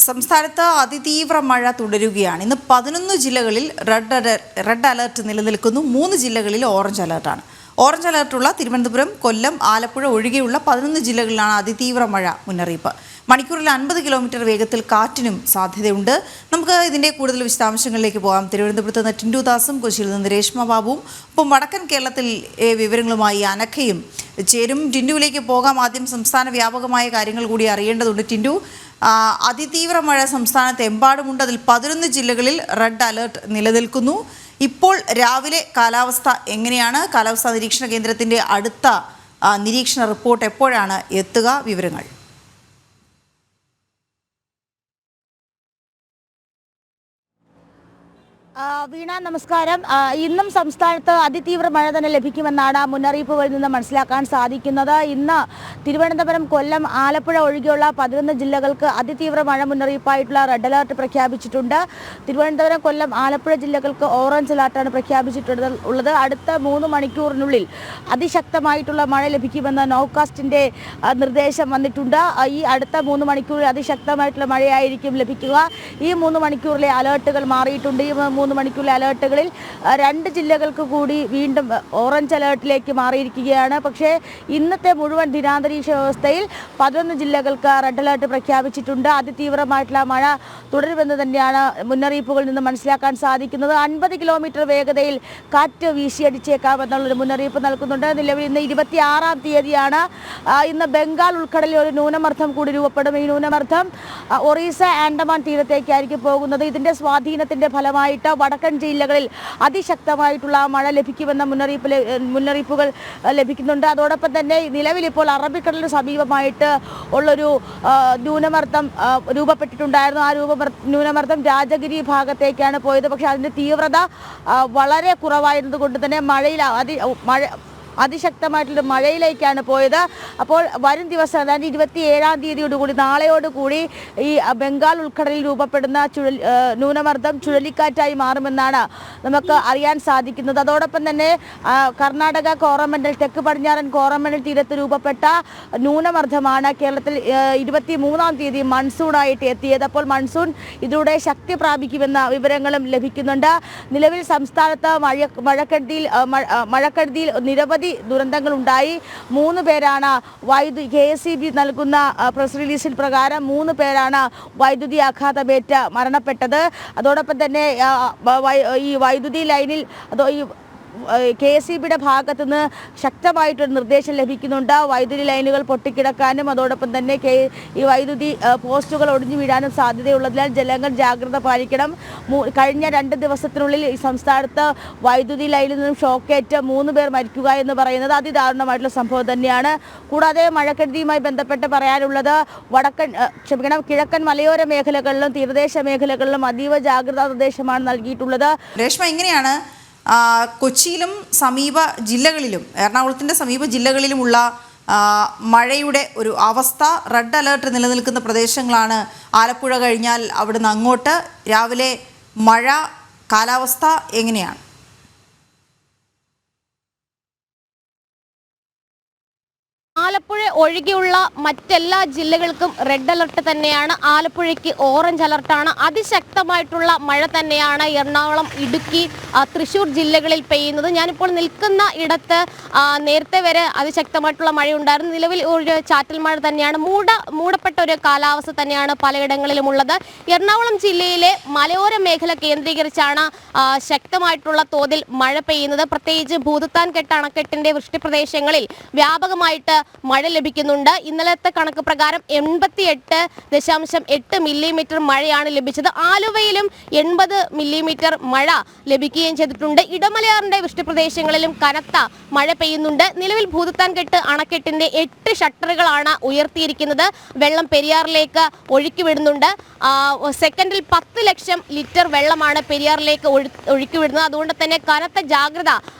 സംസ്ഥാനത്ത് അതിതീവ്ര മഴ തുടരുകയാണ്. ഇന്ന് 11 ജില്ലകളിൽ റെഡ് അലർട്ട് നിലനിൽക്കുന്നു. 3 ജില്ലകളിൽ ഓറഞ്ച് അലർട്ടാണ്. ഓറഞ്ച് അലർട്ടുള്ള തിരുവനന്തപുരം, കൊല്ലം, ആലപ്പുഴ ഒഴികെയുള്ള 11 ജില്ലകളിലാണ് അതിതീവ്ര മഴ മുന്നറിയിപ്പ്. മണിക്കൂറിൽ 50 കിലോമീറ്റർ വേഗത്തിൽ കാറ്റിനും സാധ്യതയുണ്ട്. നമുക്ക് ഇതിൻ്റെ കൂടുതൽ വിശദാംശങ്ങളിലേക്ക് പോകാം. തിരുവനന്തപുരത്ത് നിന്ന് ടിൻഡു ദാസും കൊച്ചിയിൽ നിന്ന് രേഷ്മ ബാബുവും ഒപ്പം വടക്കൻ കേരളത്തിൽ വിവരങ്ങളുമായി അനഘയും ചേരും. ടിൻഡുവിലേക്ക് പോകാം. ആദ്യം സംസ്ഥാന വ്യാപകമായ കാര്യങ്ങൾ കൂടി അറിയേണ്ടതുണ്ട്. ടിൻഡു, അതിതീവ്ര മഴ സംസ്ഥാനത്ത് എമ്പാടുമുണ്ട്. അതിൽ 11 ജില്ലകളിൽ റെഡ് അലേർട്ട് നിലനിൽക്കുന്നു. ഇപ്പോൾ രാവിലെ കാലാവസ്ഥ എങ്ങനെയാണ്? കാലാവസ്ഥാ നിരീക്ഷണ കേന്ദ്രത്തിൻ്റെ അടുത്ത നിരീക്ഷണ റിപ്പോർട്ട് എപ്പോഴാണ് എത്തുക? വിവരങ്ങൾ. വീണ, നമസ്കാരം. ഇന്നും സംസ്ഥാനത്ത് അതിതീവ്ര മഴ തന്നെ ലഭിക്കുമെന്നാണ് മുന്നറിയിപ്പുകളിൽ നിന്ന് മനസ്സിലാക്കാൻ സാധിക്കുന്നത്. ഇന്ന് തിരുവനന്തപുരം, കൊല്ലം, ആലപ്പുഴ ഒഴികെയുള്ള 11 ജില്ലകൾക്ക് അതിതീവ്ര മഴ മുന്നറിയിപ്പായിട്ടുള്ള റെഡ് അലർട്ട് പ്രഖ്യാപിച്ചിട്ടുണ്ട്. തിരുവനന്തപുരം, കൊല്ലം, ആലപ്പുഴ ജില്ലകൾക്ക് ഓറഞ്ച് അലർട്ടാണ് പ്രഖ്യാപിച്ചിട്ടുള്ളത്. അടുത്ത 3 മണിക്കൂറിനുള്ളിൽ അതിശക്തമായിട്ടുള്ള മഴ ലഭിക്കുമെന്ന് നോക്കാസ്റ്റിൻ്റെ നിർദ്ദേശം വന്നിട്ടുണ്ട്. ഈ അടുത്ത 3 മണിക്കൂറിൽ അതിശക്തമായിട്ടുള്ള മഴയായിരിക്കും ലഭിക്കുക. ഈ 3 മണിക്കൂറിലെ അലേർട്ടുകൾ മാറിയിട്ടുണ്ട്. ഈ 3 മണിക്കൂറിലെ അലേർട്ടുകളിൽ 2 ജില്ലകൾക്ക് കൂടി വീണ്ടും ഓറഞ്ച് അലേർട്ടിലേക്ക് മാറിയിരിക്കുകയാണ്. പക്ഷേ ഇന്നത്തെ മുഴുവൻ ദിനാന്തരീക്ഷ വ്യവസ്ഥയിൽ 11 ജില്ലകൾക്ക് റെഡ് അലേർട്ട് പ്രഖ്യാപിച്ചിട്ടുണ്ട്. അതിതീവ്രമായിട്ടുള്ള മഴ തുടരുമെന്ന് തന്നെയാണ് മുന്നറിയിപ്പുകളിൽ നിന്ന് മനസ്സിലാക്കാൻ സാധിക്കുന്നത്. 50 കിലോമീറ്റർ വേഗതയിൽ കാറ്റ് വീശിയടിച്ചേക്കാമെന്നുള്ളൊരു മുന്നറിയിപ്പ് നൽകുന്നുണ്ട്. നിലവിൽ ഇന്ന് 26-ാം തീയതിയാണ്. ഇന്ന് ബംഗാൾ ഉൾക്കടലിൽ ഒരു ന്യൂനമർദ്ദം കൂടി രൂപപ്പെടും. ഈ ന്യൂനമർദ്ദം ഒറീസ, ആൻഡമാൻ തീരത്തേക്കായിരിക്കും പോകുന്നത്. ഇതിൻ്റെ സ്വാധീനത്തിൻ്റെ ഫലമായിട്ട് വടക്കൻ ജില്ലകളിൽ അതിശക്തമായിട്ടുള്ള മഴ ലഭിക്കുമെന്ന മുന്നറിയിപ്പുകൾ ലഭിക്കുന്നുണ്ട്. അതോടൊപ്പം തന്നെ നിലവിൽ ഇപ്പോൾ അറബിക്കടലിന് സമീപമായിട്ട് ഉള്ളൊരു ന്യൂനമർദ്ദം രൂപപ്പെട്ടിട്ടുണ്ടായിരുന്നു. ആ ന്യൂനമർദ്ദം രാജഗിരി ഭാഗത്തേക്കാണ് പോയത്. പക്ഷേ അതിൻ്റെ തീവ്രത വളരെ കുറവായിരുന്നതുകൊണ്ട് തന്നെ അതിശക്തമായിട്ടുള്ള മഴയിലേക്കാണ് പോയത്. അപ്പോൾ വരും ദിവസം, അതായത് 27-ാം തീയതിയോടുകൂടി, നാളെയോടുകൂടി ഈ ബംഗാൾ ഉൾക്കടലിൽ രൂപപ്പെടുന്ന ന്യൂനമർദ്ദം ചുഴലിക്കാറ്റായി മാറുമെന്നാണ് നമുക്ക് അറിയാൻ സാധിക്കുന്നത്. അതോടൊപ്പം തന്നെ കർണാടക കോറമൻഡൽ, തെക്ക് പടിഞ്ഞാറൻ കോറമൻഡൽ തീരത്ത് രൂപപ്പെട്ട ന്യൂനമർദ്ദമാണ് കേരളത്തിൽ 23-ാം തീയതി മൺസൂണായിട്ട് എത്തിയത്. അപ്പോൾ മൺസൂൺ ഇതിലൂടെ ശക്തി പ്രാപിക്കുമെന്ന വിവരങ്ങളും ലഭിക്കുന്നുണ്ട്. നിലവിൽ സംസ്ഥാനത്ത് മഴക്കെടുതിയിൽ നിരവധി ദുരന്തങ്ങൾ ഉണ്ടായി. 3 പേരാണ് KSEB നൽകുന്ന പ്രസ് റിലീസിൽ പ്രകാരം 3 പേരാണ് വൈദ്യുതി ആഘാതമേറ്റ് മരണപ്പെട്ടത്. അതോടൊപ്പം തന്നെ ഈ വൈദ്യുതി ലൈനിൽ KSEBയുടെ ഭാഗത്തുനിന്ന് ശക്തമായിട്ടൊരു നിർദ്ദേശം ലഭിക്കുന്നുണ്ട്. വൈദ്യുതി ലൈനുകൾ പൊട്ടിക്കിടക്കാനും അതോടൊപ്പം തന്നെ ഈ വൈദ്യുതി പോസ്റ്റുകൾ ഒടിഞ്ഞു വീഴാനും സാധ്യതയുള്ളതിനാൽ ജനങ്ങൾ ജാഗ്രത പാലിക്കണം. കഴിഞ്ഞ 2 ദിവസത്തിനുള്ളിൽ ഈ സംസ്ഥാനത്ത് വൈദ്യുതി ലൈനിൽ നിന്നും ഷോക്കേറ്റ് 3 പേർ മരിക്കുക എന്ന് പറയുന്നത് അതിദാരുണമായിട്ടുള്ള സംഭവം തന്നെയാണ്. കൂടാതെ മഴക്കെടുതിയുമായി ബന്ധപ്പെട്ട് പറയാനുള്ളത് കിഴക്കൻ മലയോര മേഖലകളിലും തീരദേശ മേഖലകളിലും അതീവ ജാഗ്രതാ നിർദ്ദേശമാണ് നൽകിയിട്ടുള്ളത്. രേഷ്മ, എങ്ങനെയാണ് കൊച്ചിയിലും സമീപ ജില്ലകളിലും എറണാകുളത്തിൻ്റെ സമീപ ജില്ലകളിലുമുള്ള മഴയുടെ ഒരു അവസ്ഥ? റെഡ് അലേർട്ട് നിലനിൽക്കുന്ന പ്രദേശങ്ങളാണ്. ആലപ്പുഴ കഴിഞ്ഞാൽ അവിടുന്ന് അങ്ങോട്ട് രാവിലെ മഴ, കാലാവസ്ഥ എങ്ങനെയാണ്? ആലപ്പുഴ ഒഴികെയുള്ള മറ്റെല്ലാ ജില്ലകൾക്കും റെഡ് അലർട്ട് തന്നെയാണ്. ആലപ്പുഴയ്ക്ക് ഓറഞ്ച് അലർട്ടാണ്. അതിശക്തമായിട്ടുള്ള മഴ തന്നെയാണ് എറണാകുളം, ഇടുക്കി, തൃശ്ശൂർ ജില്ലകളിൽ പെയ്യുന്നത്. ഞാനിപ്പോൾ നിൽക്കുന്ന ഇടത്ത് നേരത്തെ വരെ അതിശക്തമായിട്ടുള്ള മഴയുണ്ടായിരുന്നു. നിലവിൽ ഒരു ചാറ്റൽ മഴ തന്നെയാണ്. മൂടപ്പെട്ട ഒരു കാലാവസ്ഥ തന്നെയാണ് പലയിടങ്ങളിലും ഉള്ളത്. എറണാകുളം ജില്ലയിലെ മലയോര മേഖല കേന്ദ്രീകരിച്ചാണ് ശക്തമായിട്ടുള്ള തോതിൽ മഴ പെയ്യുന്നത്. പ്രത്യേകിച്ച് ഭൂതത്താൻകെട്ട് അണക്കെട്ടിന്റെ വൃഷ്ടിപ്രദേശങ്ങളിൽ വ്യാപകമായിട്ട് മഴ ലഭിക്കുന്നുണ്ട്. ഇന്നലത്തെ കണക്ക് പ്രകാരം 88.8 മില്ലിമീറ്റർ മഴയാണ് ലഭിച്ചത്. ആലുവയിലും 80 മില്ലിമീറ്റർ മഴ ലഭിക്കുകയും ചെയ്തിട്ടുണ്ട്. ഇടമലയാറിന്റെ വൃഷ്ടിപ്രദേശങ്ങളിലും കനത്ത മഴ പെയ്യുന്നുണ്ട്. നിലവിൽ ഭൂതത്താൻകെട്ട് അണക്കെട്ടിന്റെ 8 ഷട്ടറുകളാണ് ഉയർത്തിയിരിക്കുന്നത്. വെള്ളം പെരിയാറിലേക്ക് ഒഴുക്കിവിടുന്നുണ്ട്. സെക്കൻഡിൽ 10 ലക്ഷം ലിറ്റർ വെള്ളമാണ് പെരിയാറിലേക്ക് ഒഴുക്കിവിടുന്നത്. അതുകൊണ്ട് തന്നെ കനത്ത ജാഗ്രത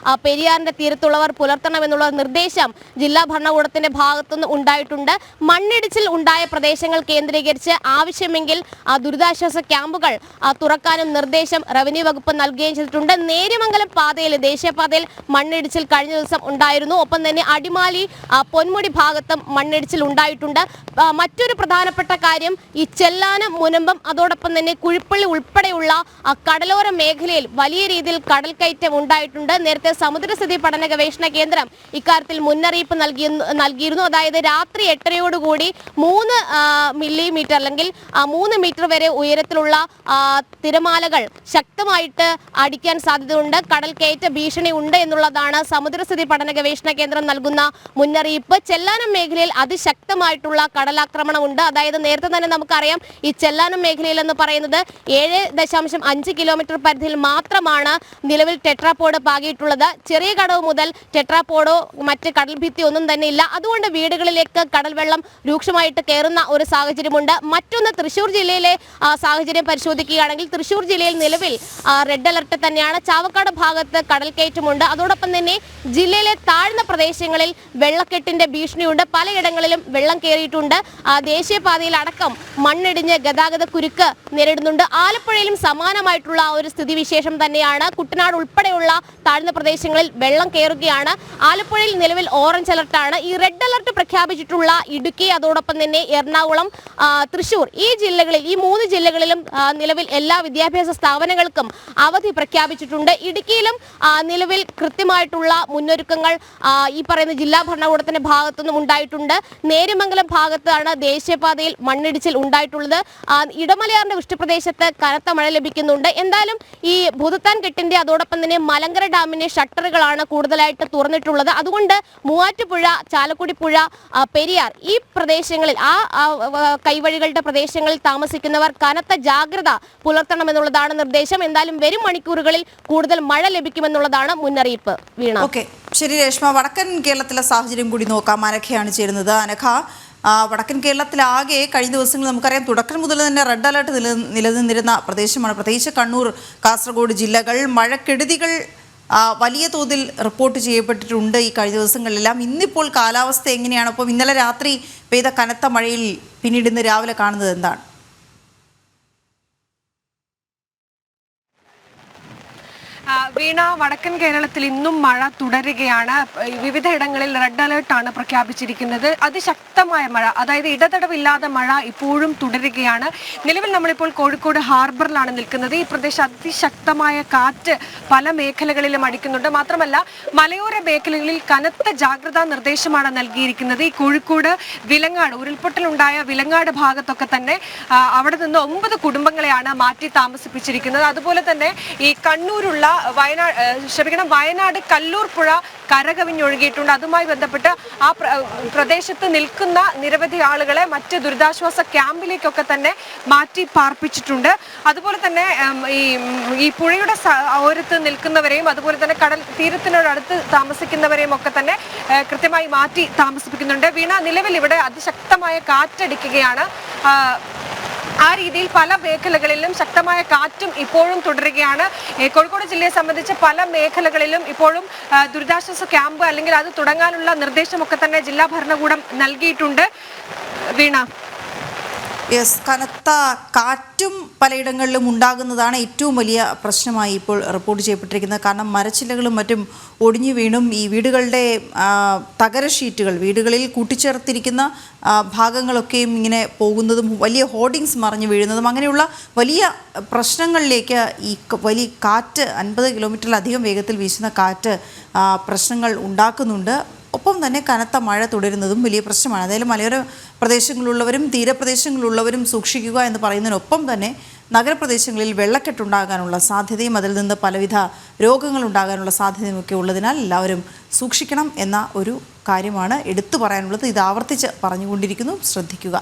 പെരിയാറിന്റെ തീരത്തുള്ളവർ പുലർത്തണമെന്നുള്ള നിർദ്ദേശം ജില്ലാ ഭരണകൂടത്തിന്റെ ഭരണകൂടത്തിന്റെ ഭാഗത്തുനിന്ന് ഉണ്ടായിട്ടുണ്ട്. മണ്ണിടിച്ചിൽ ഉണ്ടായ പ്രദേശങ്ങൾ കേന്ദ്രീകരിച്ച് ആവശ്യമെങ്കിൽ ദുരിതാശ്വാസ ക്യാമ്പുകൾ തുറക്കാനും നിർദ്ദേശം റവന്യൂ വകുപ്പ് നൽകുകയും ചെയ്തിട്ടുണ്ട്. നേര്യമംഗലം പാതയിൽ, ദേശീയപാതയിൽ മണ്ണിടിച്ചിൽ കഴിഞ്ഞ ദിവസം ഉണ്ടായിരുന്നു. ഒപ്പം തന്നെ അടിമാലി പൊന്മുടി ഭാഗത്തും മണ്ണിടിച്ചിൽ ഉണ്ടായിട്ടുണ്ട്. മറ്റൊരു പ്രധാനപ്പെട്ട കാര്യം, ഈ ചെല്ലാനം, മുനമ്പം, അതോടൊപ്പം തന്നെ കുഴിപ്പള്ളി ഉൾപ്പെടെയുള്ള കടലോര മേഖലയിൽ വലിയ രീതിയിൽ കടൽ കയറ്റം ഉണ്ടായിട്ടുണ്ട്. നേരത്തെ സമുദ്രസ്ഥിതി പഠന ഗവേഷണ കേന്ദ്രം ഇക്കാര്യത്തിൽ മുന്നറിയിപ്പ് നൽകിയിരുന്നു. അതായത് രാത്രി 8:30യോടുകൂടി 3 മില്ലിമീറ്റർ അല്ലെങ്കിൽ 3 മീറ്റർ വരെ ഉയരത്തിലുള്ള തിരമാലകൾ ശക്തമായിട്ട് അടിക്കാൻ സാധ്യതയുണ്ട്. കടൽ കയറ്റ ഭീഷണി ഉണ്ട് എന്നുള്ളതാണ് സമുദ്രസ്ഥിതി പഠന ഗവേഷണ കേന്ദ്രം നൽകുന്ന മുന്നറിയിപ്പ്. ചെല്ലാനം മേഖലയിൽ അതിശക്തമായിട്ടുള്ള കടലാക്രമണം ഉണ്ട്. അതായത് നേരത്തെ തന്നെ നമുക്കറിയാം, ഈ ചെല്ലാനം മേഖലയിൽ എന്ന് പറയുന്നത് 7.5 കിലോമീറ്റർ പരിധിയിൽ മാത്രമാണ് നിലവിൽ ടെട്രാപോഡ് പാകിയിട്ടുള്ളത്. ചെറിയ കടവ് മുതൽ ടെട്രാപോഡോ മറ്റ് കടൽ ഭിത്തി ഒന്നും തന്നെ ഇല്ല. അതുകൊണ്ട് വീടുകളിലേക്ക് കടൽ വെള്ളം രൂക്ഷമായിട്ട് കയറുന്ന ഒരു സാഹചര്യമുണ്ട്. മറ്റൊന്ന്, തൃശ്ശൂർ ജില്ലയിലെ സാഹചര്യം പരിശോധിക്കുകയാണെങ്കിൽ തൃശ്ശൂർ ജില്ലയിൽ നിലവിൽ റെഡ് അലർട്ട് തന്നെയാണ്. ചാവക്കാട് ഭാഗത്ത് കടൽ കയറ്റമുണ്ട്. അതോടൊപ്പം തന്നെ ജില്ലയിലെ താഴ്ന്ന പ്രദേശങ്ങളിൽ വെള്ളക്കെട്ടിന്റെ ഭീഷണിയുണ്ട്. പലയിടങ്ങളിലും വെള്ളം കയറിയിട്ടുണ്ട്. ദേശീയപാതയിൽ അടക്കം മണ്ണിടിഞ്ഞ് ഗതാഗത കുരുക്ക് നേരിടുന്നുണ്ട്. ആലപ്പുഴയിലും സമാനമായിട്ടുള്ള ഒരു സ്ഥിതിവിശേഷം തന്നെയാണ്. കുട്ടനാട് ഉൾപ്പെടെയുള്ള താഴ്ന്ന പ്രദേശങ്ങളിൽ വെള്ളം കയറുകയാണ്. ആലപ്പുഴയിൽ നിലവിൽ ഓറഞ്ച് അലർട്ടാണ്. ഈ റെഡ് അലർട്ട് പ്രഖ്യാപിച്ചിട്ടുള്ള ഇടുക്കി, അതോടൊപ്പം തന്നെ എറണാകുളം, തൃശ്ശൂർ, ഈ 3 ജില്ലകളിലും നിലവിൽ എല്ലാ വിദ്യാഭ്യാസ സ്ഥാപനങ്ങൾക്കും അവധി പ്രഖ്യാപിച്ചിട്ടുണ്ട്. ഇടുക്കിയിലും നിലവിൽ കൃത്യമായിട്ടുള്ള മുന്നൊരുക്കങ്ങൾ ഈ പറയുന്ന ജില്ലാ ഭരണകൂടത്തിന്റെ ഭാഗത്തുനിന്നും ഉണ്ടായിട്ടുണ്ട്. നേര്യമംഗലം ഭാഗത്താണ് ദേശീയപാതയിൽ മണ്ണിടിച്ചിൽ ഉണ്ടായിട്ടുള്ളത്. ഇടമലയാറിന്റെ വൃഷ്ടിപ്രദേശത്ത് കനത്ത മഴ ലഭിക്കുന്നുണ്ട്. എന്തായാലും ഈ ഭൂതത്താൻ കെട്ടിന്റെ, അതോടൊപ്പം തന്നെ മലങ്കര ഡാമിന്റെ ഷട്ടറുകളാണ് കൂടുതലായിട്ട് തുറന്നിട്ടുള്ളത്. അതുകൊണ്ട് മൂവാറ്റുപുഴ, ചാലക്കുടി പുഴ, പെരിയാർ, ഈ പ്രദേശങ്ങളിൽ, കൈവഴികളുടെ പ്രദേശങ്ങളിൽ താമസിക്കുന്നവർ കനത്ത ജാഗ്രത പുലർത്തണമെന്നുള്ളതാണ് നിർദ്ദേശം. എന്തായാലും വരും മണിക്കൂറുകളിൽ കൂടുതൽ മഴ ലഭിക്കുമെന്നുള്ളതാണ് മുന്നറിയിപ്പ്. വീണ. ഓക്കെ, ശരി രേഷ്മ. വടക്കൻ കേരളത്തിലെ സാഹചര്യം കൂടി നോക്കാം. അനഘയാണ് ചേരുന്നത്. അനഘ, വടക്കൻ കേരളത്തിലാകെ കഴിഞ്ഞ ദിവസങ്ങൾ നമുക്കറിയാം തുടക്കം മുതൽ തന്നെ റെഡ് അലർട്ട് നിലനിന്നിരുന്ന പ്രദേശമാണ്. പ്രത്യേകിച്ച് കണ്ണൂർ, കാസർഗോഡ് ജില്ലകൾ മഴക്കെടുതികൾ വലിയ തോതിൽ റിപ്പോർട്ട് ചെയ്യപ്പെട്ടിട്ടുണ്ട് ഈ കഴിഞ്ഞ ദിവസങ്ങളിലെല്ലാം. ഇന്നിപ്പോൾ കാലാവസ്ഥ എങ്ങനെയാണ്? അപ്പോൾ ഇന്നലെ രാത്രി പെയ്ത കനത്ത മഴയിൽ പിന്നീട് ഇന്ന് രാവിലെ കാണുന്നത് എന്താണ്? വീണ, വടക്കൻ കേരളത്തിൽ ഇന്നും മഴ തുടരുകയാണ്. വിവിധയിടങ്ങളിൽ റെഡ് അലേർട്ടാണ് പ്രഖ്യാപിച്ചിരിക്കുന്നത്. അതിശക്തമായ മഴ, അതായത് ഇടതടവില്ലാതെ മഴ ഇപ്പോഴും തുടരുകയാണ്. നിലവിൽ നമ്മളിപ്പോൾ കോഴിക്കോട് ഹാർബറിലാണ് നിൽക്കുന്നത്. ഈ പ്രദേശം അതിശക്തമായ കാറ്റ് പല മേഖലകളിലും അടിക്കുന്നുണ്ട്. മാത്രമല്ല, മലയോര മേഖലകളിൽ കനത്ത ജാഗ്രതാ നിർദ്ദേശമാണ് നൽകിയിരിക്കുന്നത്. ഈ കോഴിക്കോട് വിലങ്ങാട്, ഉരുൾപൊട്ടലുണ്ടായ വിലങ്ങാട് ഭാഗത്തൊക്കെ തന്നെ അവിടെ നിന്ന് 9 കുടുംബങ്ങളെയാണ് മാറ്റി താമസിപ്പിച്ചിരിക്കുന്നത്. അതുപോലെ തന്നെ ഈ കണ്ണൂരുള്ള വയനാട് കല്ലൂർ പുഴ കരകവിഞ്ഞൊഴുകിയിട്ടുണ്ട്. അതുമായി ബന്ധപ്പെട്ട് ആ പ്രദേശത്ത് നിൽക്കുന്ന നിരവധി ആളുകളെ മറ്റ് ദുരിതാശ്വാസ ക്യാമ്പിലേക്കൊക്കെ തന്നെ മാറ്റി പാർപ്പിച്ചിട്ടുണ്ട്. അതുപോലെ തന്നെ ഈ പുഴയുടെ ഓരത്ത് നിൽക്കുന്നവരെയും അതുപോലെ തന്നെ കടൽ തീരത്തിനോടടുത്ത് താമസിക്കുന്നവരെയും ഒക്കെ തന്നെ കൃത്യമായി മാറ്റി താമസിപ്പിക്കുന്നുണ്ട്. വീണ, നിലവിൽ ഇവിടെ അതിശക്തമായ കാറ്റടിക്കുകയാണ്. ആ രീതിയിൽ പല മേഖലകളിലും ശക്തമായ കാറ്റും ഇപ്പോഴും തുടരുകയാണ്. കോഴിക്കോട് ജില്ലയെ സംബന്ധിച്ച് പല മേഖലകളിലും ഇപ്പോഴും ദുരിതാശ്വാസ ക്യാമ്പ് അല്ലെങ്കിൽ അത് തുടങ്ങാനുള്ള നിർദ്ദേശമൊക്കെ തന്നെ ജില്ലാ ഭരണകൂടം നൽകിയിട്ടുണ്ട്. വീണ. യെസ്, കനത്ത കാറ്റും പലയിടങ്ങളിലും ഉണ്ടാകുന്നതാണ് ഏറ്റവും വലിയ പ്രശ്നമായി ഇപ്പോൾ റിപ്പോർട്ട് ചെയ്യപ്പെട്ടിരിക്കുന്നത്. കാരണം മരച്ചില്ലകളും മറ്റും ഒടിഞ്ഞു വീണും ഈ വീടുകളുടെ തകര ഷീറ്റുകൾ, വീടുകളിൽ കൂട്ടിച്ചേർത്തിരിക്കുന്ന ഭാഗങ്ങളൊക്കെയും ഇങ്ങനെ പോകുന്നതും വലിയ ഹോർഡിങ്സ് മറിഞ്ഞു വീഴുന്നതും അങ്ങനെയുള്ള വലിയ പ്രശ്നങ്ങളിലേക്ക് ഈ വലിയ കാറ്റ് 50 കിലോമീറ്ററിലധികം വേഗത്തിൽ വീശുന്ന കാറ്റ് പ്രശ്നങ്ങൾ ഉണ്ടാക്കുന്നുണ്ട്. ഒപ്പം തന്നെ കനത്ത മഴ തുടരുന്നതും വലിയ പ്രശ്നമാണ്. അതായത് മലയോര പ്രദേശങ്ങളിലുള്ളവരും തീരപ്രദേശങ്ങളിലുള്ളവരും സൂക്ഷിക്കുക എന്ന് പറയുന്നതിനൊപ്പം തന്നെ നഗരപ്രദേശങ്ങളിൽ വെള്ളക്കെട്ടുണ്ടാകാനുള്ള സാധ്യതയും അതിൽ നിന്ന് പലവിധ രോഗങ്ങൾ ഉണ്ടാകാനുള്ള സാധ്യതയുമൊക്കെ ഉള്ളതിനാൽ എല്ലാവരും സൂക്ഷിക്കണം എന്ന ഒരു കാര്യമാണ് എടുത്തു പറയാനുള്ളത്. ഇത് ആവർത്തിച്ച് പറഞ്ഞുകൊണ്ടിരിക്കുന്നു, ശ്രദ്ധിക്കുക.